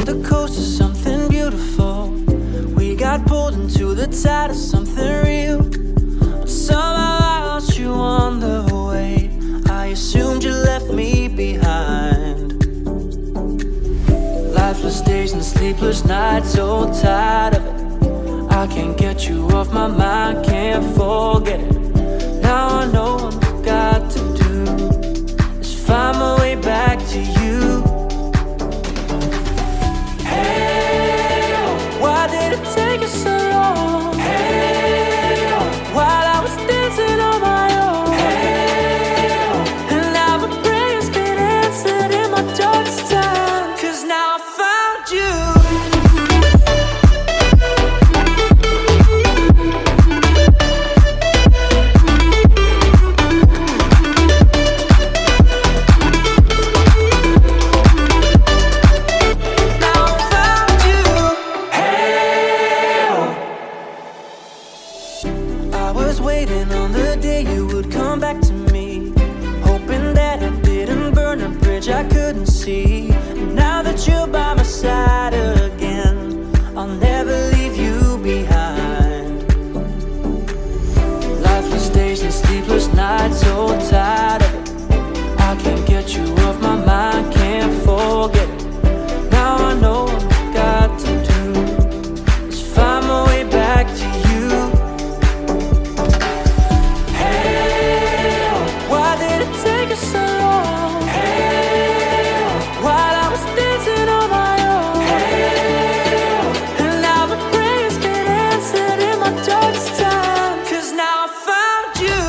the coast of something beautiful. We got pulled into the tide of something real. But somehow I lost you on the way. I assumed you left me behind. Lifeless days and sleepless nights, so tired of it. I can't get you off my mind, can't forget it. Now I know what I've got to do is find my way back to you. Hey, why did it take us so long? Hey, while I was dancing on my own. Hey, and now my prayers been answered in my darkest time. 'Cause now I found you. Waiting on the day you would come back to me, hoping that I didn't burn a bridge I couldn't see. And now that you're by my side again, I'll never leave you behind. Lifeless days and sleepless nights, so tired of it. I can't get you off my mind, can't forget it. Now I know what I've got to do is find my way back to you. Take us so long. Hey, while I was dancing on my own. Hey, and now my prayers been answered in my darkest time. 'Cause now I found you.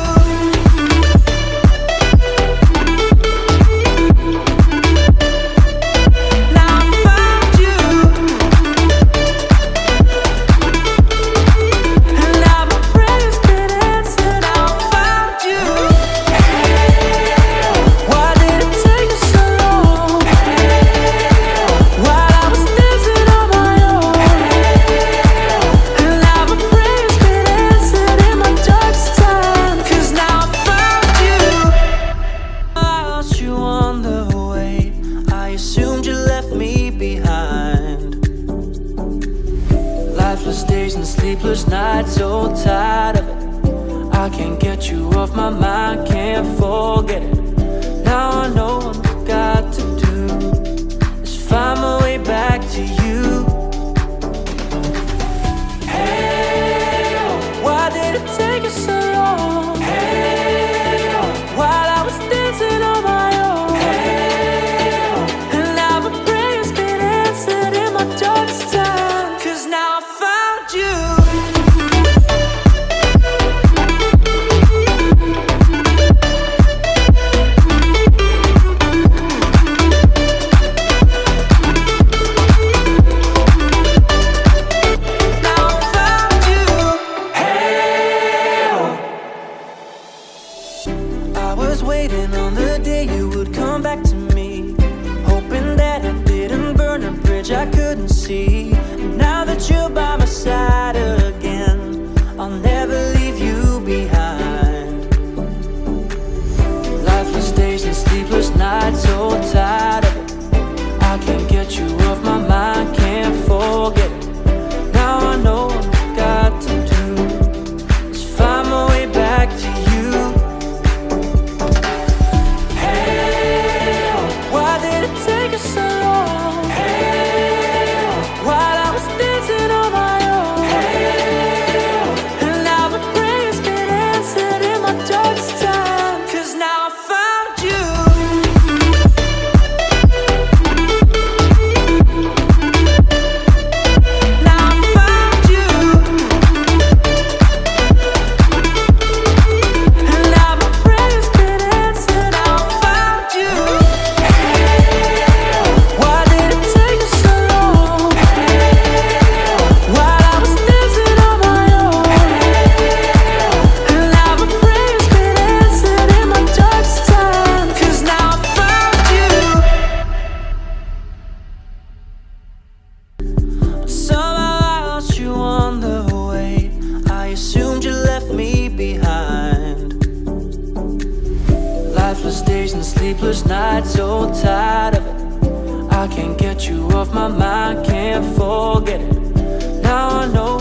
Now I found you. And now my prayers been answered. Now I found you. Lifeless days and sleepless nights, so tired of it. I can't get you off my mind, can't forget it. Now I know what I've got to do is find my way back to you. Hey, why did it take us so long? Hey, while I was dancing on my own. Hey, and now my prayers been answered in my darkest time. 'Cause now I found you. Now I found you. Hey, I was waiting on the day you would come back to me, hoping that I didn't burn a bridge I couldn't see. Now that you're by my side again, I'll never leave you behind. Lifeless days and sleepless nights, so tired of it. I can't get you off my mind, can't forget it. Now I know what I've got to do is find my way back to you. Hey, why did it take us so long? Hey, while I was dancing on my own. Hey, and now my prayers been answered in my darkest time. 'Cause now I found you. Now I found you. And now my prayers been answered. Now I found you. Why did it take us so long? While I was dancing on my own. And now my prayers been answered in my darkest time. 'Cause now I found you. Somehow I lost you on the way. I assumed you left me behind. Lifeless days and sleepless nights, so tired of it. I can't get you off my mind, can't forget it. Now I know